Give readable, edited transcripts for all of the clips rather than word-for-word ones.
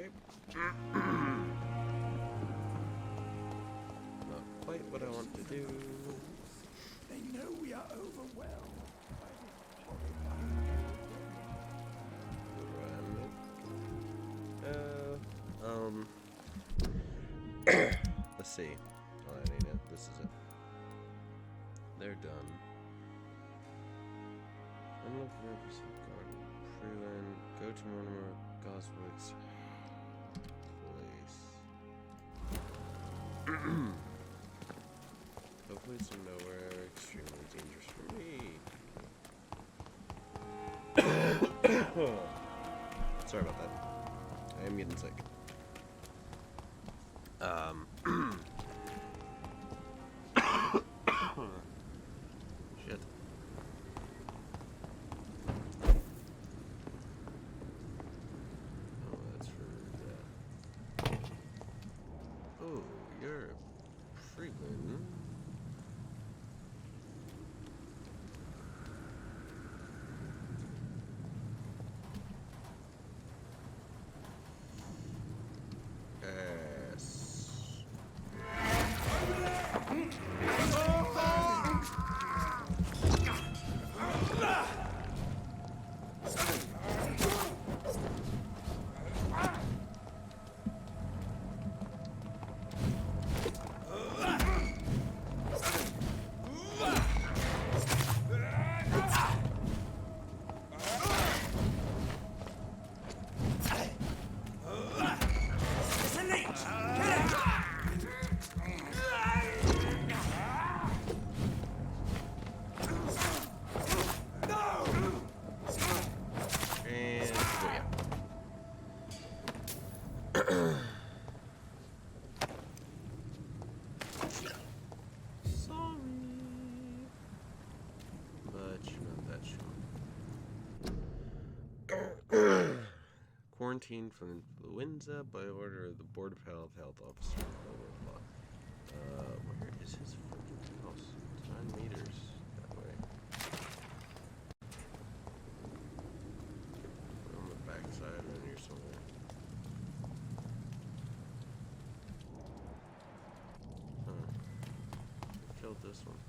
Okay. Not quite what I want to do. They know we are overwhelmed by this let's see. Oh, that ain't it. This is it. They're done. Unlock the represent garden. Freeland. Go to Mortimer. Goswick's place. Hopefully it's nowhere extremely dangerous for me. Sorry about that. I am getting sick. Shit. Oh, that's for that. Oh, you're a Freeland. Quarantined from influenza by order of the Board of Health Officer. Where is his freaking house? It's 9 meters that way. On the backside around here somewhere. Huh. I killed this one.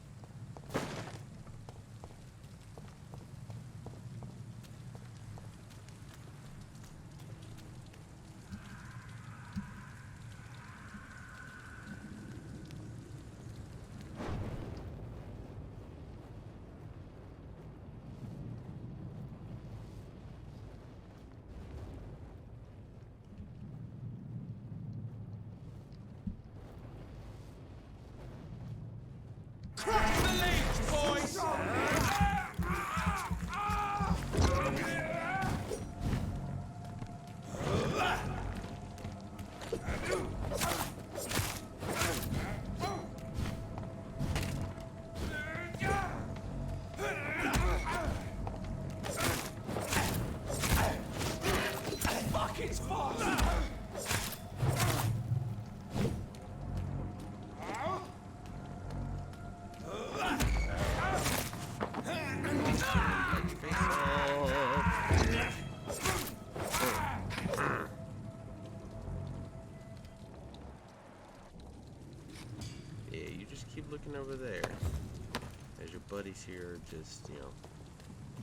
Looking over there as your buddies here are just, you know,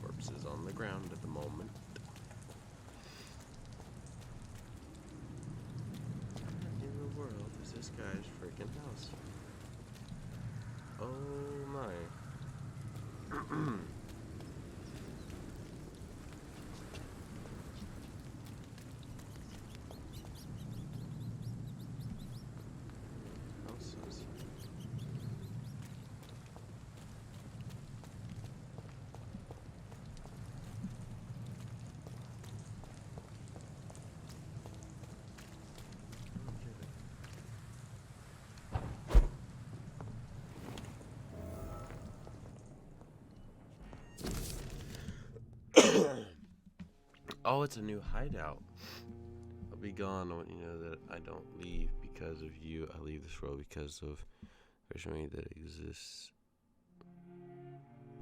corpses on the ground at the moment. What in the world is this guy's freaking house? Oh my. Oh, it's a new hideout. I'll be gone. I want you to know that I don't leave because of you. I leave this world because of memory that exists.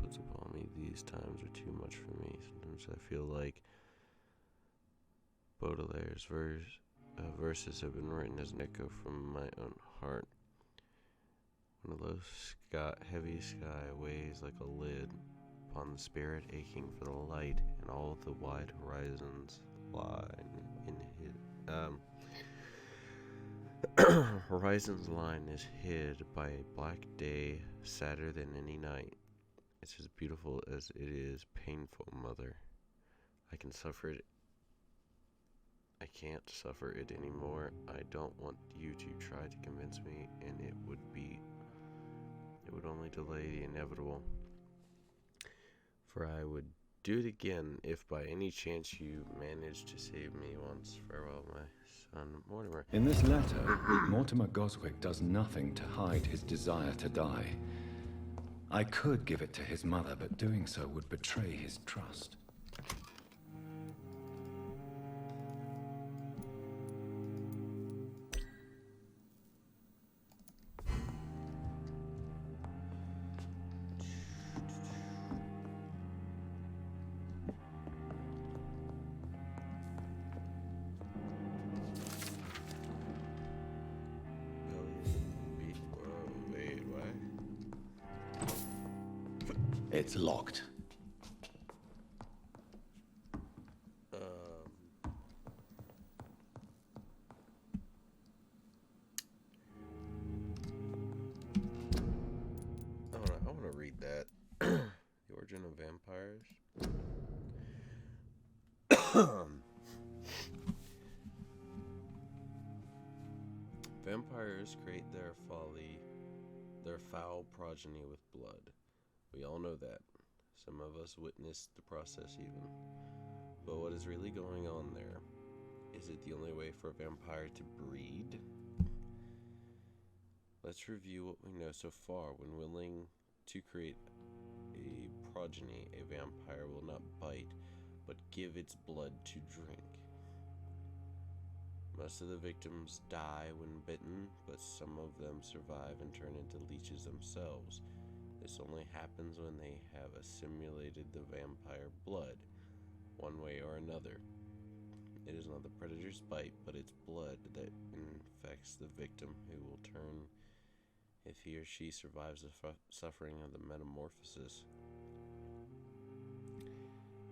Puts upon me. These times are too much for me. Sometimes I feel like Baudelaire's verse verses have been written as an echo from my own heart. When the low heavy sky weighs like a lid upon the spirit aching for the light, and all the wide horizons horizon's line is hid by a black day sadder than any night. It's as beautiful as it is painful, Mother. I can't suffer it anymore. I don't want you to try to convince me, and it would only delay the inevitable. For I would do it again if by any chance you managed to save me once. Farewell, my son, Mortimer. In this letter, Mortimer Goswick does nothing to hide his desire to die. I could give it to his mother, but doing so would betray his trust. It's locked. I want to read that. The Origin of Vampires. Vampires create their foul progeny with blood. We all know that. Some of us witnessed the process even. But what is really going on there? Is it the only way for a vampire to breed? Let's review what we know so far. When willing to create a progeny, a vampire will not bite, but give its blood to drink. Most of the victims die when bitten, but some of them survive and turn into leeches themselves. This only happens when they have assimilated the vampire blood, one way or another. It is not the predator's bite, but its blood that infects the victim, who will turn if he or she survives the suffering of the metamorphosis.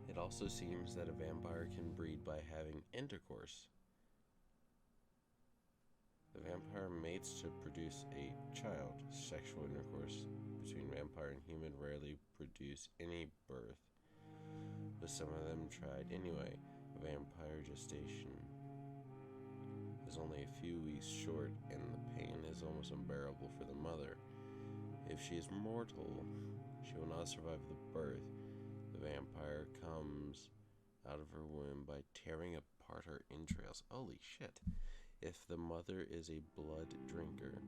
It also seems that a vampire can breed by having intercourse. The vampire mates to produce a child. Sexual intercourse between vampire and human rarely produce any birth, but some of them tried anyway. Vampire gestation is only a few weeks short, and the pain is almost unbearable for the mother. If she is mortal, she will not survive the birth. The vampire comes out of her womb by tearing apart her entrails. Holy shit. If the mother is a blood drinker,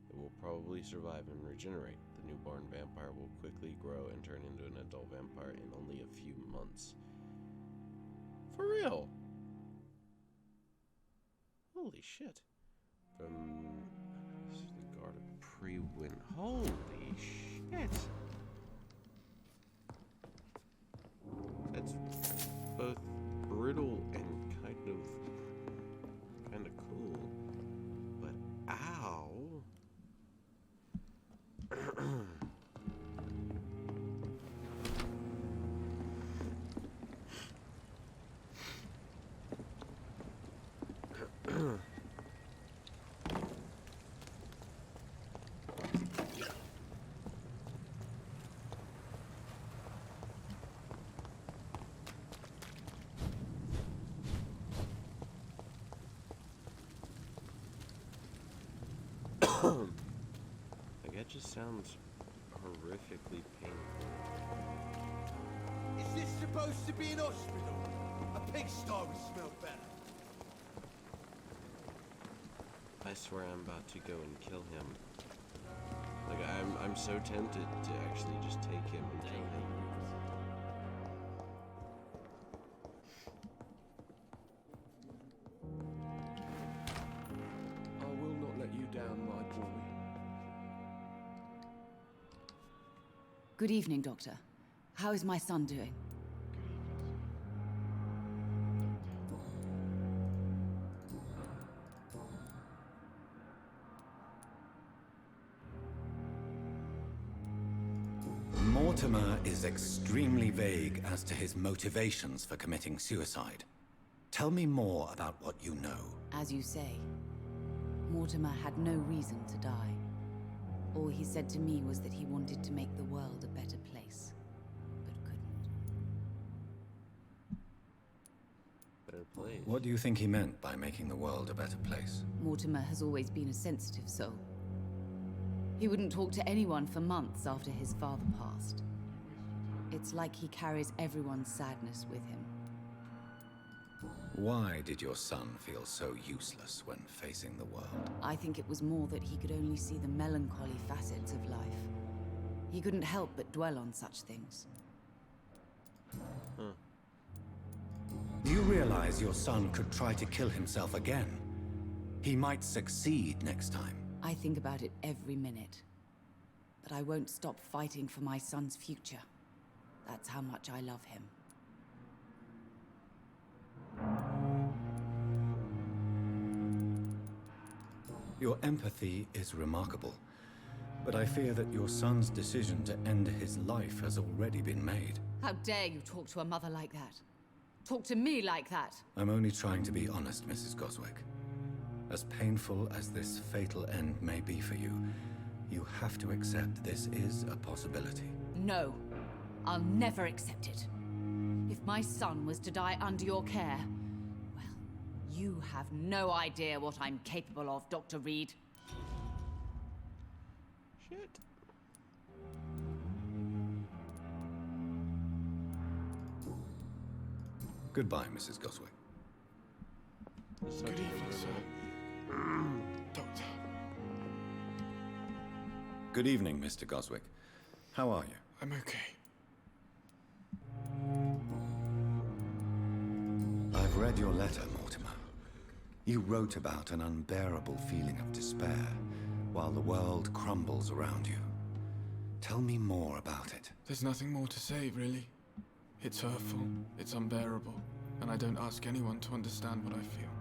it will probably survive and regenerate. The newborn vampire will quickly grow and turn into an adult vampire in only a few months. For real? Holy shit. From the guard of pre-win. Holy shit. That's both brutal and kind of cool. But ow. Like, that just sounds horrifically painful. Is this supposed to be an hospital? A pigsty would smell better. I swear I'm about to go and kill him. Like, I'm so tempted to actually just take him and kill him. I will not let you down, my boy. Good evening, Doctor. How is my son doing? Mortimer is extremely vague as to his motivations for committing suicide. Tell me more about what you know. As you say, Mortimer had no reason to die. All he said to me was that he wanted to make the world a better place, but couldn't. Better place. What do you think he meant by making the world a better place? Mortimer has always been a sensitive soul. He wouldn't talk to anyone for months after his father passed. It's like he carries everyone's sadness with him. Why did your son feel so useless when facing the world? I think it was more that he could only see the melancholy facets of life. He couldn't help but dwell on such things. You realize your son could try to kill himself again? He might succeed next time. I think about it every minute. But I won't stop fighting for my son's future. That's how much I love him. Your empathy is remarkable, but I fear that your son's decision to end his life has already been made. How dare you talk to a mother like that? Talk to me like that? I'm only trying to be honest, Mrs. Goswick. As painful as this fatal end may be for you, you have to accept this is a possibility. No, I'll never accept it. If my son was to die under your care, well, you have no idea what I'm capable of, Dr. Reed. Shit. Goodbye, Mrs. Goswick. Good evening, sir. Doctor. Good evening, Mr. Goswick. How are you? I'm okay. I've read your letter, Mortimer. You wrote about an unbearable feeling of despair while the world crumbles around you. Tell me more about it. There's nothing more to say, really. It's hurtful, it's unbearable, and I don't ask anyone to understand what I feel.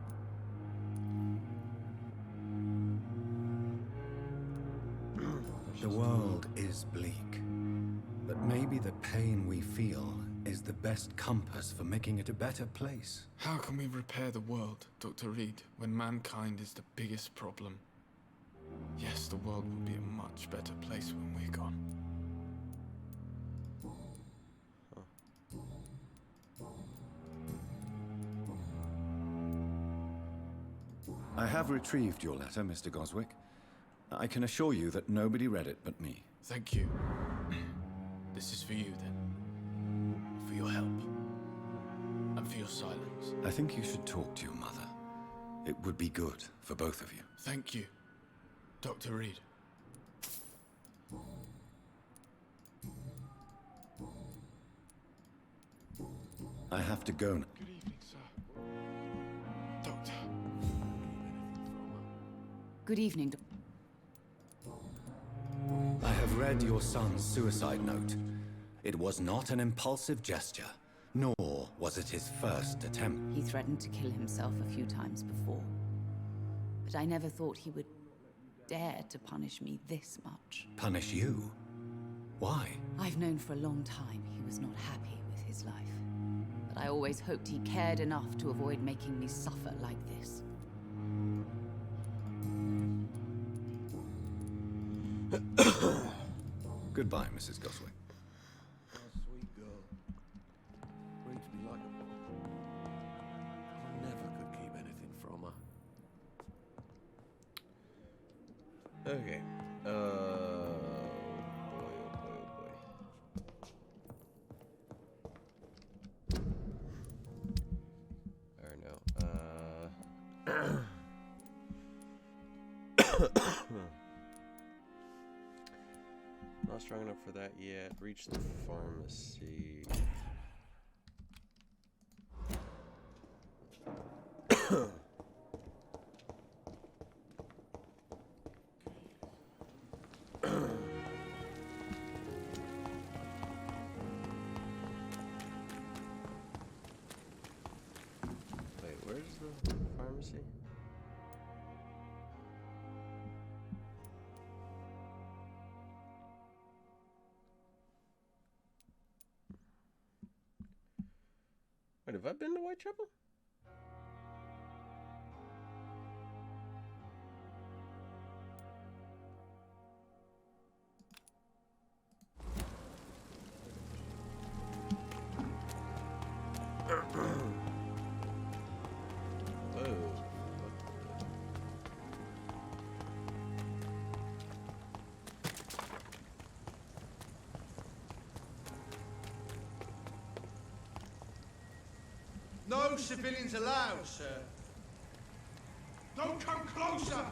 The world is bleak, but maybe the pain we feel is the best compass for making it a better place. How can we repair the world, Dr. Reed, when mankind is the biggest problem? Yes, the world will be a much better place when we're gone. I have retrieved your letter, Mr. Goswick. I can assure you that nobody read it but me. Thank you. This is for you, then. For your help. And for your silence. I think you should talk to your mother. It would be good for both of you. Thank you, Dr. Reed. I have to go now. Good evening, sir. Doctor. Good evening, I have read your son's suicide note. It was not an impulsive gesture, nor was it his first attempt. He threatened to kill himself a few times before. But I never thought he would dare to punish me this much. Punish you? Why? I've known for a long time he was not happy with his life. But I always hoped he cared enough to avoid making me suffer like this. Goodbye, Mrs. Goswick. Oh, sweet girl. Brings me like a... I never could keep anything from her. Okay. Boy, oh boy, oh boy. Or no. Not strong enough for that yet. Reach the pharmacy. Wait, where's the pharmacy? Have I been to Whitechapel? No civilians allowed, sir. Don't come closer!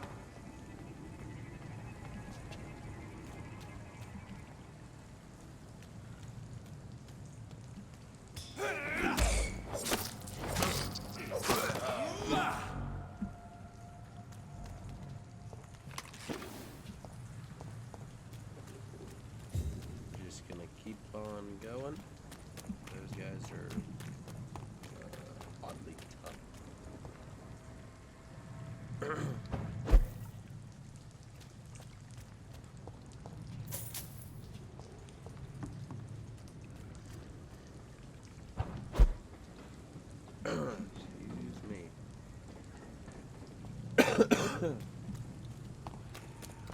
Just gonna keep on going. Those guys are oddly tough. Excuse me.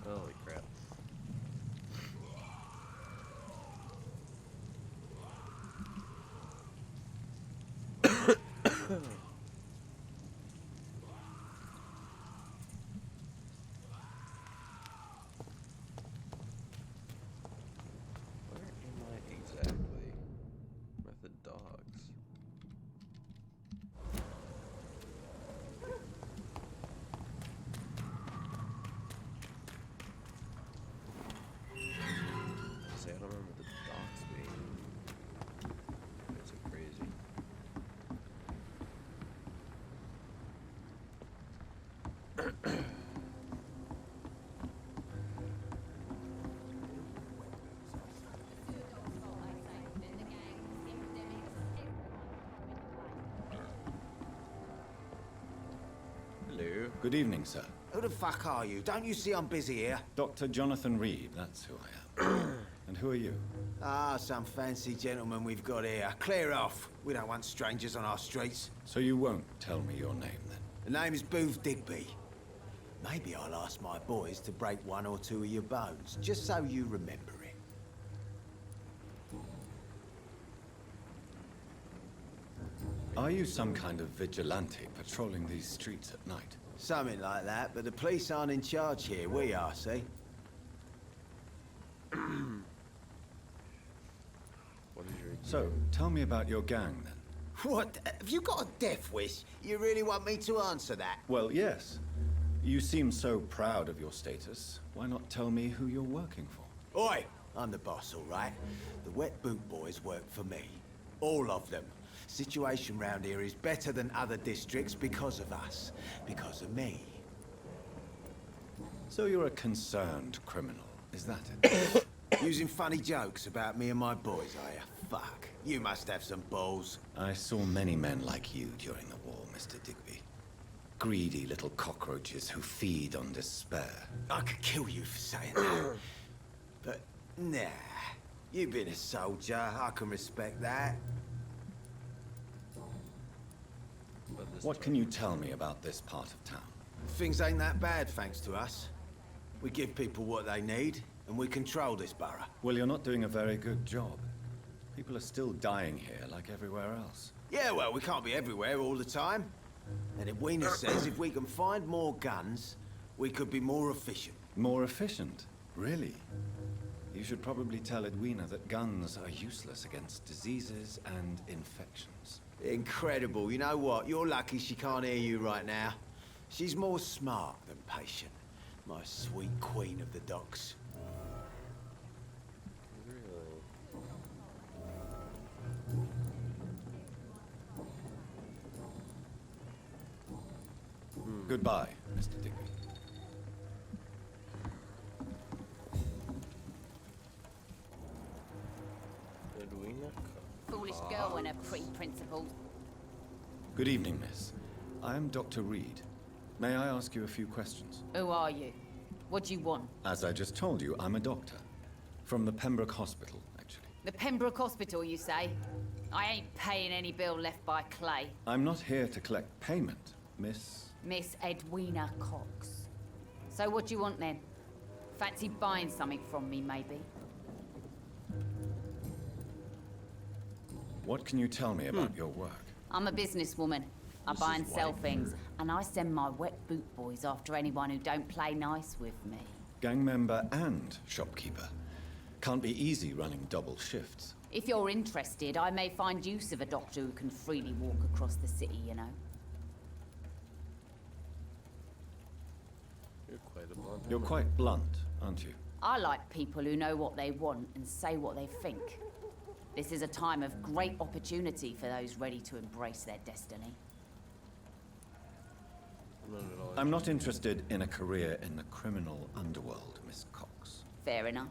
Holy crap. Where am I exactly with the dogs? See, I don't remember the dogs being. It's so crazy. Hello. Good evening, sir. Who the fuck are you? Don't you see I'm busy here? Dr. Jonathan Reed, that's who I am. And who are you? Ah, some fancy gentleman we've got here. Clear off. We don't want strangers on our streets. So you won't tell me your name, then? The name is Booth Digby. Maybe I'll ask my boys to break one or two of your bones, just so you remember it. Are you some kind of vigilante patrolling these streets at night? Something like that, but the police aren't in charge here. We are, see? What is your So, tell me about your gang, then. What? Have you got a death wish? You really want me to answer that? Well, yes. You seem so proud of your status. Why not tell me who you're working for? Oi! I'm the boss, all right? The Wet Boot Boys work for me. All of them. Situation round here is better than other districts because of us. Because of me. So you're a concerned criminal, is that it? Using funny jokes about me and my boys, are you? Fuck. You must have some balls. I saw many men like you during the war, Mr. Digby. Greedy little cockroaches who feed on despair. I could kill you for saying that. But, nah. You've been a soldier. I can respect that. What can you tell me about this part of town? Things ain't that bad, thanks to us. We give people what they need, and we control this borough. Well, you're not doing a very good job. People are still dying here like everywhere else. Yeah, well, we can't be everywhere all the time. And Edwina says if we can find more guns, we could be more efficient. More efficient? Really? You should probably tell Edwina that guns are useless against diseases and infections. Incredible. You know what? You're lucky she can't hear you right now. She's more smart than patient. My sweet queen of the docks. Goodbye, Mr. Digby. Edwina? Foolish girl and her pre-principles. Good evening, miss. I am Dr. Reed. May I ask you a few questions? Who are you? What do you want? As I just told you, I'm a doctor. From the Pembroke Hospital, actually. The Pembroke Hospital, you say? I ain't paying any bill left by Clay. I'm not here to collect payment, Miss... Miss Edwina Cox. So what do you want then? Fancy buying something from me, maybe? What can you tell me about your work? I'm a businesswoman. I buy and sell things, and I send my wet boot boys after anyone who don't play nice with me. Gang member and shopkeeper. Can't be easy running double shifts. If you're interested, I may find use of a doctor who can freely walk across the city, you know. You're quite blunt, aren't you? I like people who know what they want and say what they think. This is a time of great opportunity for those ready to embrace their destiny. I'm not interested in a career in the criminal underworld, Miss Cox. Fair enough.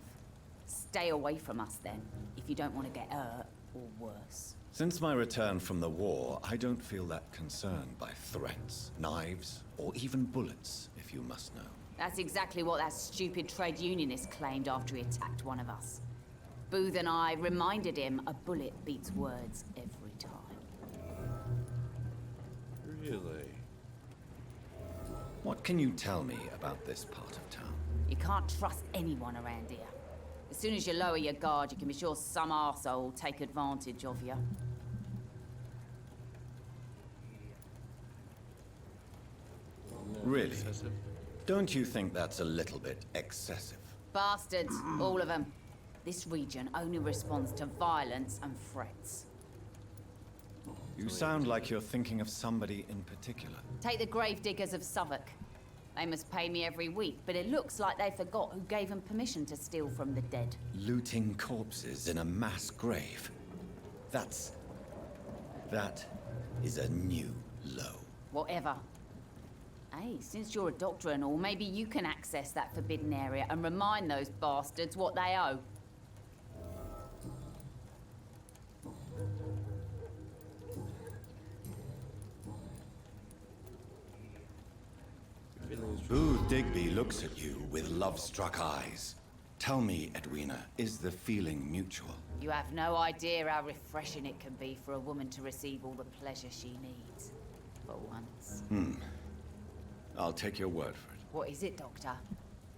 Stay away from us then, if you don't want to get hurt or worse. Since my return from the war, I don't feel that concerned by threats, knives, or even bullets, if you must know. That's exactly what that stupid trade unionist claimed after he attacked one of us. Booth and I reminded him a bullet beats words every time. Really? What can you tell me about this part of town? You can't trust anyone around here. As soon as you lower your guard, you can be sure some arsehole will take advantage of you. Really? Don't you think that's a little bit excessive? Bastards, all of them. This region only responds to violence and threats. You sound like you're thinking of somebody in particular. Take the gravediggers of Southwark. They must pay me every week, but it looks like they forgot who gave them permission to steal from the dead. Looting corpses in a mass grave. That is a new low. Whatever. Hey, since you're a doctor and all, maybe you can access that forbidden area and remind those bastards what they owe. Booth Digby looks at you with love-struck eyes. Tell me, Edwina, is the feeling mutual? You have no idea how refreshing it can be for a woman to receive all the pleasure she needs. For once. I'll take your word for it. What is it, Doctor?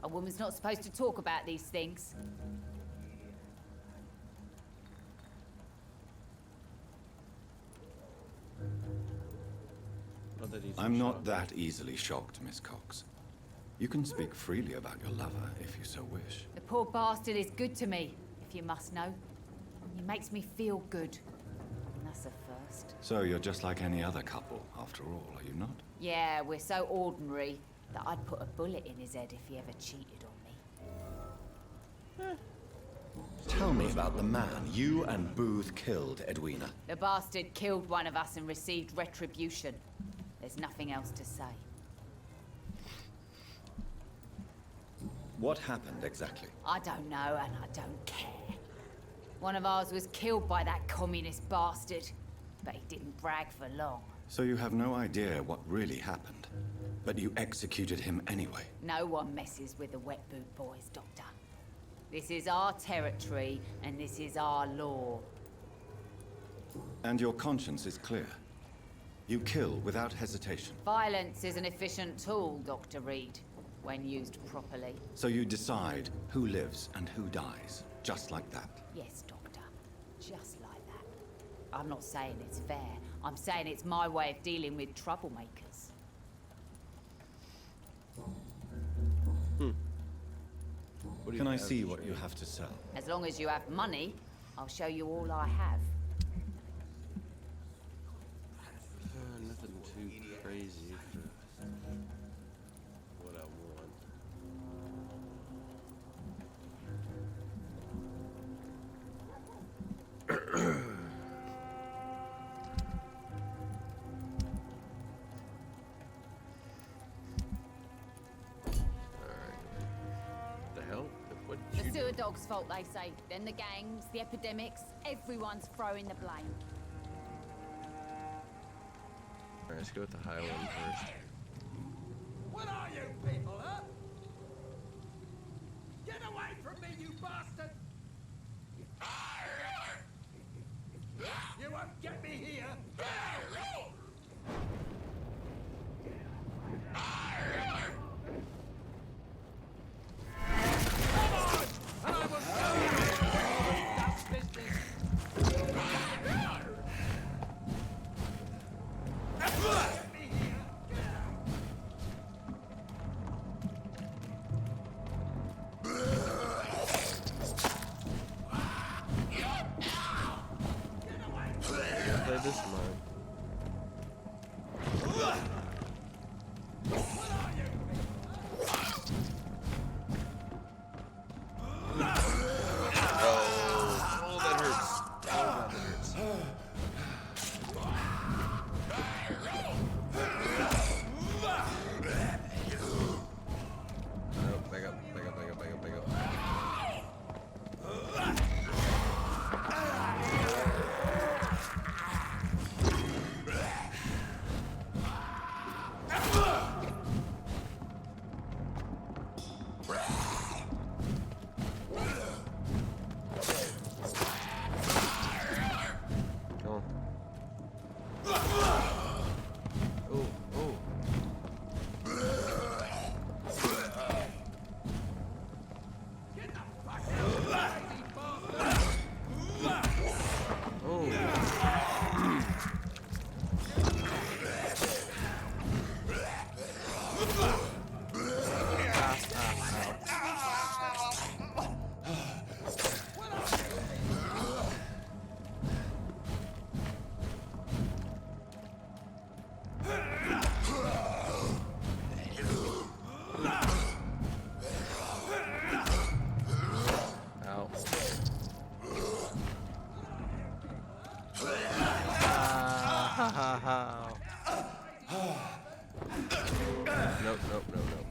A woman's not supposed to talk about these things. I'm not that easily shocked, Miss Cox. You can speak freely about your lover, if you so wish. The poor bastard is good to me, if you must know. He makes me feel good. And that's a first. So you're just like any other couple, after all, are you not? Yeah, we're so ordinary that I'd put a bullet in his head if he ever cheated on me. Tell me about the man you and Booth killed, Edwina. The bastard killed one of us and received retribution. There's nothing else to say. What happened exactly? I don't know, and I don't care. One of ours was killed by that communist bastard, but he didn't brag for long. So you have no idea what really happened, but you executed him anyway. No one messes with the Wet Boot Boys, Doctor. This is our territory, and this is our law. And your conscience is clear. You kill without hesitation. Violence is an efficient tool, Dr. Reed, when used properly. So you decide who lives and who dies, just like that. Yes, Doctor. Just like that. I'm not saying it's fair. I'm saying it's my way of dealing with troublemakers. Can I see what you have to sell? As long as you have money, I'll show you all I have. Nothing too crazy for what I want. The hell? What did The you sewer do? dog's fault, they say. Then the gangs, the epidemics, everyone's throwing the blame. Alright, let's go with the high one first. What are you people, huh? Get away from me, you bastard! You Nope, nope, nope, nope.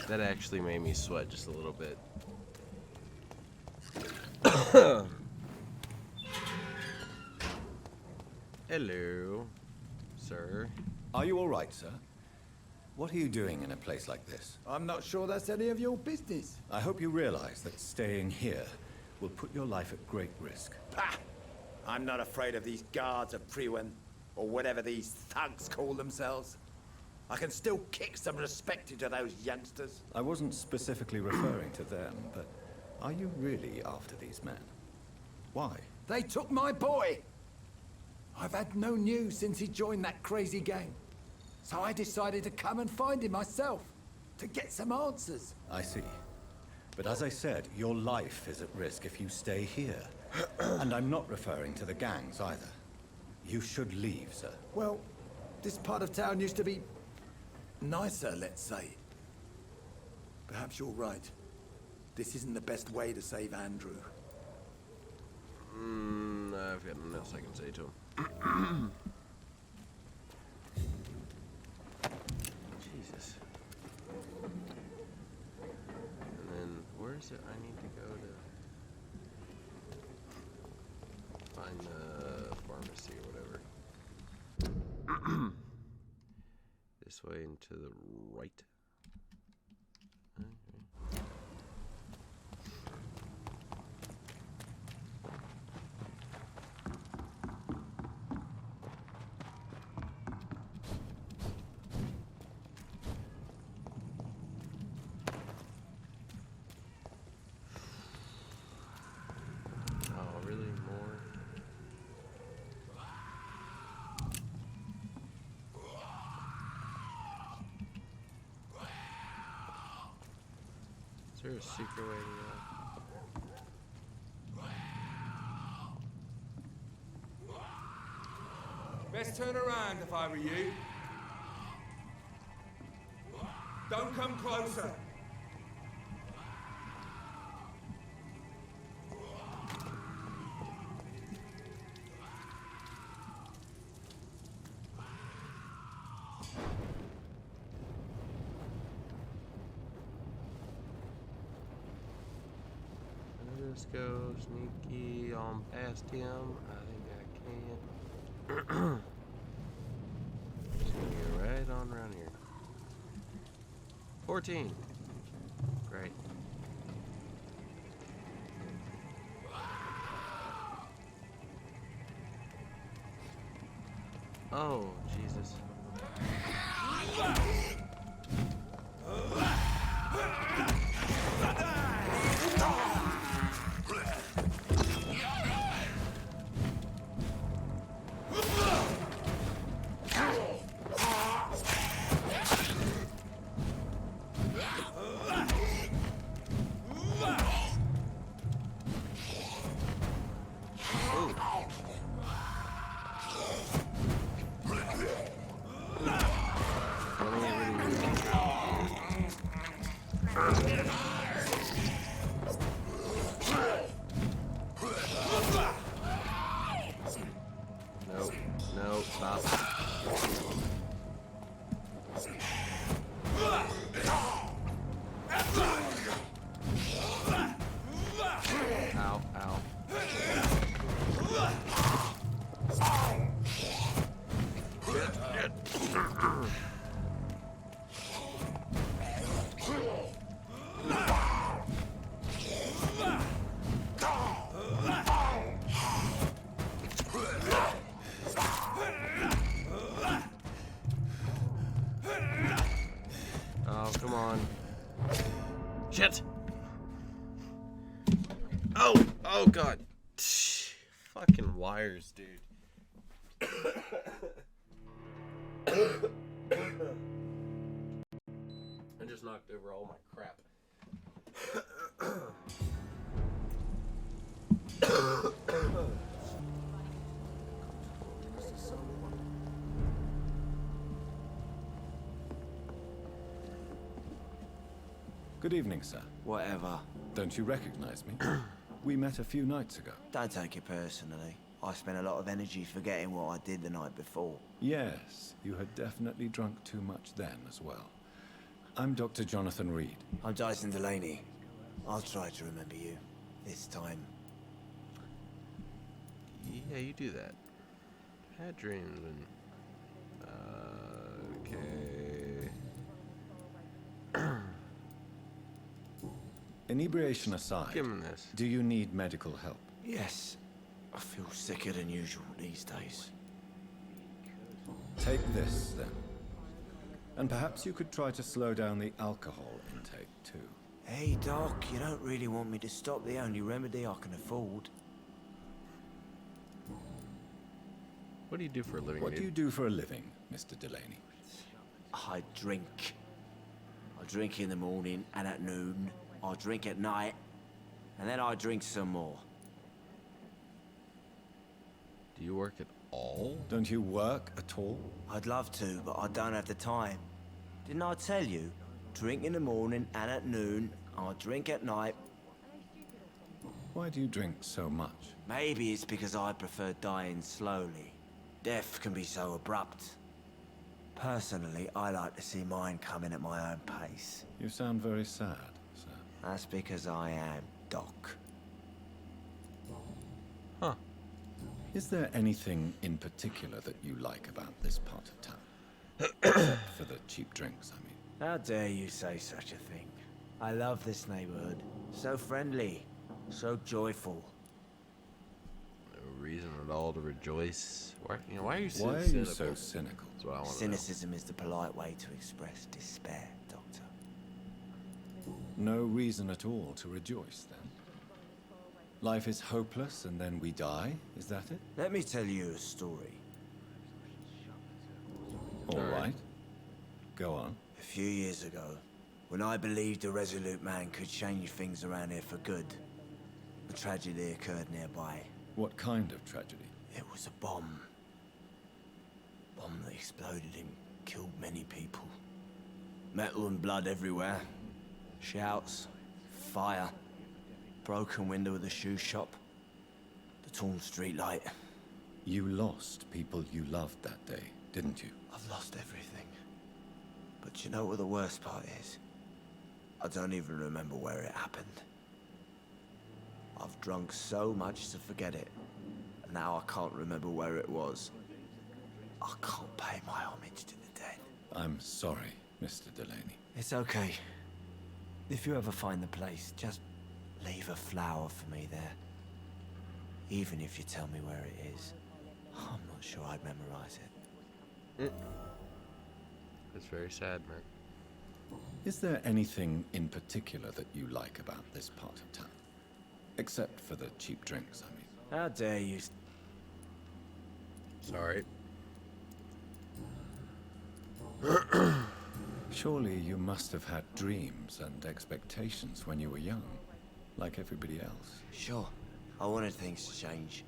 That actually made me sweat just a little bit. Hello, sir. Are you all right, sir? What are you doing in a place like this? I'm not sure that's any of your business. I hope you realize that staying here will put your life at great risk. Ha! I'm not afraid of these guards of Priwen, or whatever these thugs call themselves. I can still kick some respect into those youngsters. I wasn't specifically referring to them, but are you really after these men? Why? They took my boy! I've had no news since he joined that crazy gang. So I decided to come and find him myself, to get some answers. I see. But as I said, your life is at risk if you stay here. And I'm not referring to the gangs either. You should leave, sir. Well, this part of town used to be nicer, let's say. Perhaps you're right. This isn't the best way to save Andrew. I've got nothing else I can say to him. Jesus. And then, where is it I need to go to find the pharmacy or whatever? This way and to the right. Okay. Oh, really? More? Is there a secret way to go? Best turn around if I were you. Don't come closer. Let's go sneaky on past him. I think I can. Just gonna get right on around here. 14. Great. Oh, Jesus. Oh god. Fucking wires, dude. I just knocked over all my crap. Good evening, sir. Whatever. Don't you recognize me? We met a few nights ago. Don't take it personally. I spent a lot of energy forgetting what I did the night before. Yes, you had definitely drunk too much then as well. I'm Dr. Jonathan Reed. I'm Dyson Delaney. I'll try to remember you. This time. Yeah, you do that. Had dreams and... okay... Inebriation aside, Give him this. do you need medical help? Yes. I feel sicker than usual these days. Take this, then. And perhaps you could try to slow down the alcohol intake, too. Hey, Doc, you don't really want me to stop the only remedy I can afford. What do you do for a living, What do you do for a living, Mr. Delaney? I drink. I drink in the morning and at noon. I drink at night. And then I drink some more. Do you work at all? Don't you work at all? I'd love to, but I don't have the time. Didn't I tell you? Drink in the morning and at noon. I drink at night. Why do you drink so much? Maybe it's because I prefer dying slowly. Death can be so abrupt. Personally, I like to see mine coming at my own pace. You sound very sad, sir. That's because I am, Doc. Huh. Is there anything in particular that you like about this part of town? Except for the cheap drinks, I mean. How dare you say such a thing? I love this neighborhood. So friendly. So joyful. No reason at all to rejoice. Why are you so Why are cynical? you so cynical? That's what I want to know. Cynicism is the polite way to express despair, Doctor. No reason at all to rejoice, then? Life is hopeless and then we die, is that it? Let me tell you a story. All right. Go on. A few years ago, when I believed a resolute man could change things around here for good, a tragedy occurred nearby. What kind of tragedy? It was a bomb. Bomb that exploded and killed many people. Metal and blood everywhere. Shouts, fire, broken window of the shoe shop, the torn street light. You lost people you loved that day, didn't you? I've lost everything. But you know what the worst part is? I don't even remember where it happened. I've drunk so much to forget it. And now I can't remember where it was. I can't pay my homage to the dead. I'm sorry, Mr. Delaney. It's okay. If you ever find the place, just leave a flower for me there. Even if you tell me where it is. I'm not sure I'd memorize it. It's very sad, man. Is there anything in particular that you like about this part of town? Except for the cheap drinks, I mean. How dare you... Sorry. Surely you must have had dreams and expectations when you were young, like everybody else. Sure. I wanted things to change.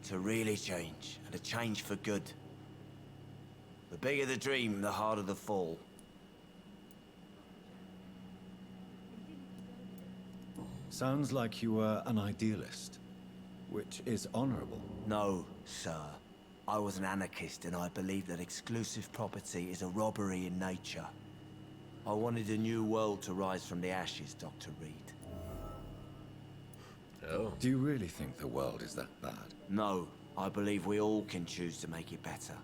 To really change, and to change for good. The bigger the dream, the harder the fall. Sounds like you were an idealist, which is honorable. No, sir. I was an anarchist, and I believed that exclusive property is a robbery in nature. I wanted a new world to rise from the ashes, Dr. Reed. Oh. Do you really think the world is that bad? No, I believe we all can choose to make it better.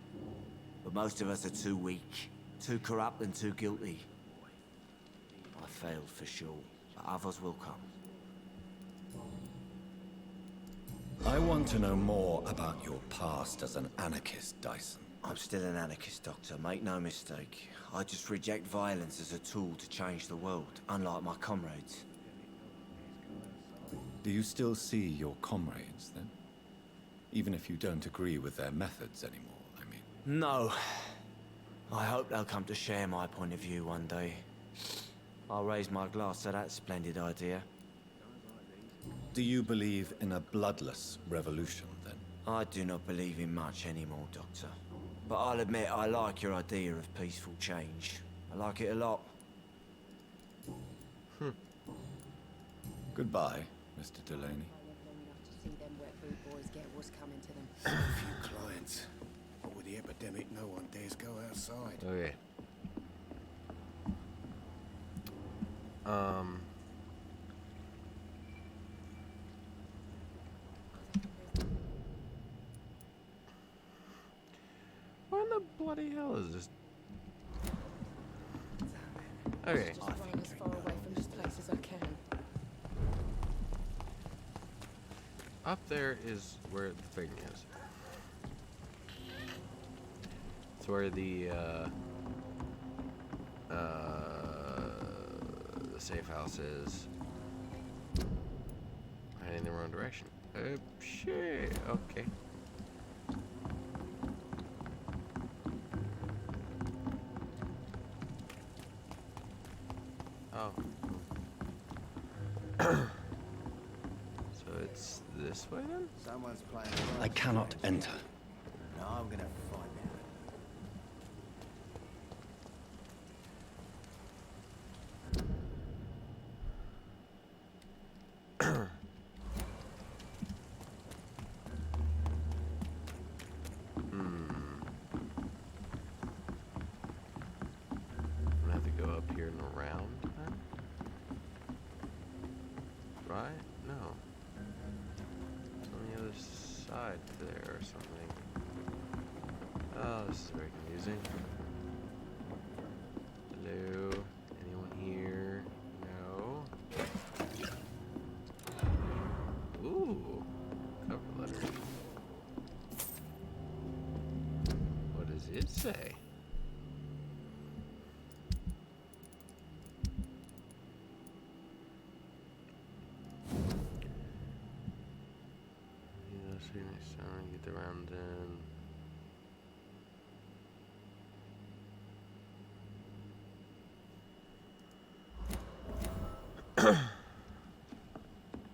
But most of us are too weak, too corrupt and too guilty. I failed for sure, but others will come. I want to know more about your past as an anarchist, Dyson. I'm still an anarchist, Doctor, make no mistake. I just reject violence as a tool to change the world, unlike my comrades. Do you still see your comrades, then? Even if you don't agree with their methods anymore, I mean. No. I hope they'll come to share my point of view one day. I'll raise my glass to that splendid idea. Do you believe in a bloodless revolution, then? I do not believe in much anymore, Doctor. But I'll admit I like your idea of peaceful change. I like it a lot. Goodbye, Mr. Delaney. See them wet boot boys get what's coming to them. A few clients. But with the epidemic, no one dares go outside. Okay. What in the bloody hell is this? Okay. Just running as far away from this place as I can. Up there is where the thing is. It's where the safe house is. Heading in the wrong direction. Shit. Okay. Oh. So it's this way then? Someone's playing. I cannot enter. No, I'm gonna find out. I'm gonna have to go up here and around, huh? Right? No. It's on the other side there or something. Oh, this is very confusing. Hello? Anyone here? No? Ooh. Cover letter. What does it say? See next time I get around then.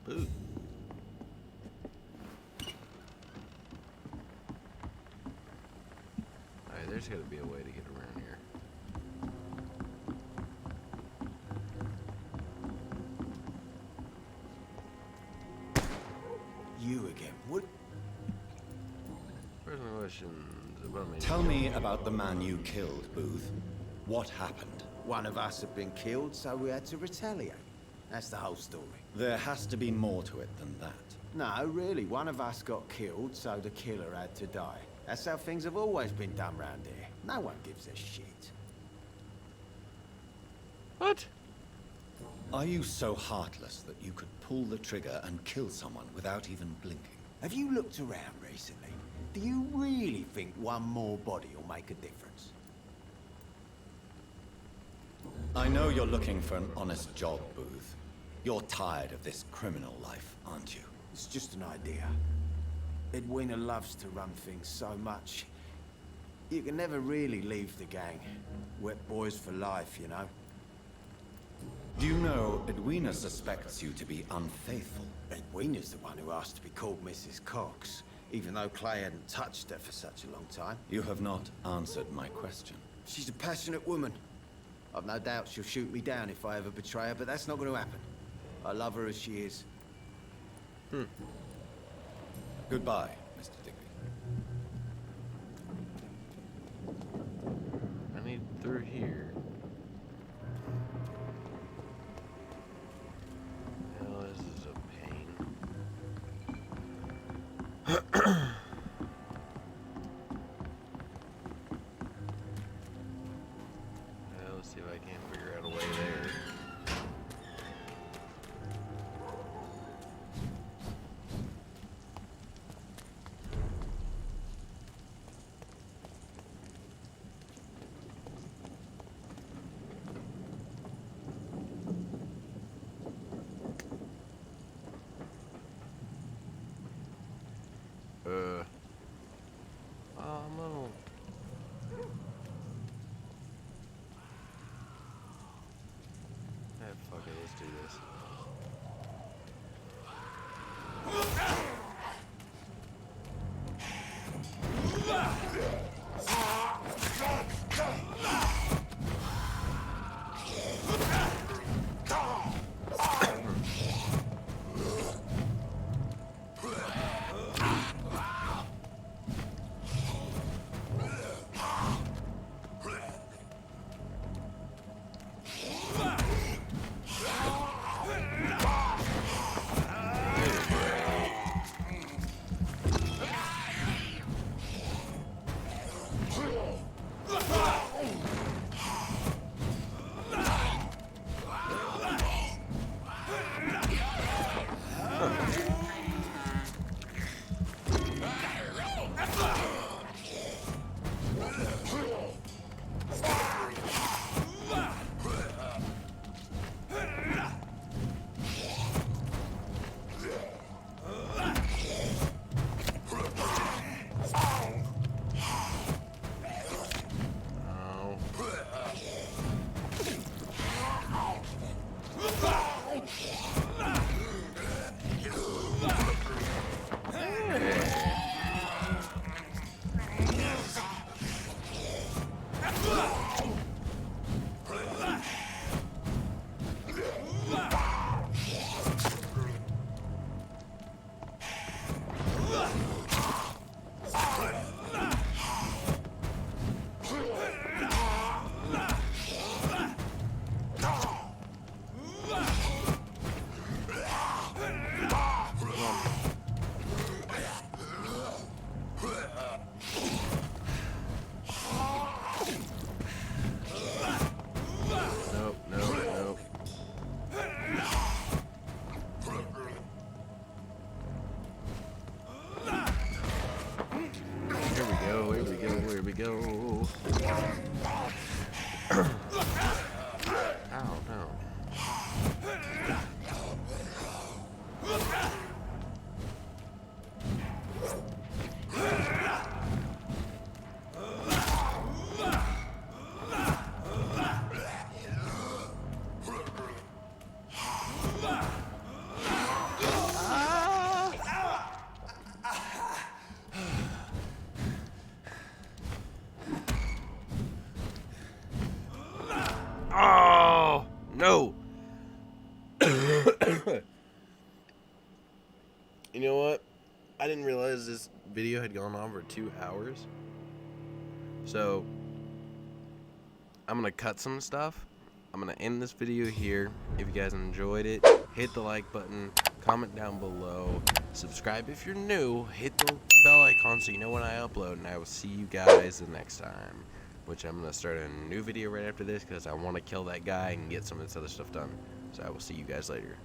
Boo. Alright, there's gotta be a way to get around here. You again? What? Personal questions about me. Tell me about the man you killed, Booth. What happened? One of us had been killed, so we had to retaliate. That's the whole story. There has to be more to it than that. No, really, one of us got killed, so the killer had to die. That's how things have always been done round here. No one gives a shit. What? Are you so heartless that you could pull the trigger and kill someone without even blinking? Have you looked around recently? Do you really think one more body will make a difference? I know you're looking for an honest job, Booth. You're tired of this criminal life, aren't you? It's just an idea. Edwina loves to run things so much. You can never really leave the gang. Wet boys for life, you know? Do you know Edwina suspects you to be unfaithful? Edwina's the one who asked to be called Mrs. Cox, even though Clay hadn't touched her for such a long time. You have not answered my question. She's a passionate woman. I've no doubt she'll shoot me down if I ever betray her, but that's not going to happen. I love her as she is. Goodbye, Mr. Digby. I need through here. Hell, this is a pain. Let's see if I can't figure out a way there. Oh no. Fuck it, let's do this. Here we go. Ow, no. Oh, no. You know what? I didn't realize this video had gone on for 2 hours. So, I'm going to cut some stuff. I'm going to end this video here. If you guys enjoyed it, hit the like button, comment down below, subscribe if you're new, hit the bell icon so you know when I upload, and I will see you guys the next time. Which I'm going to start a new video right after this because I want to kill that guy and get some of this other stuff done. So I will see you guys later.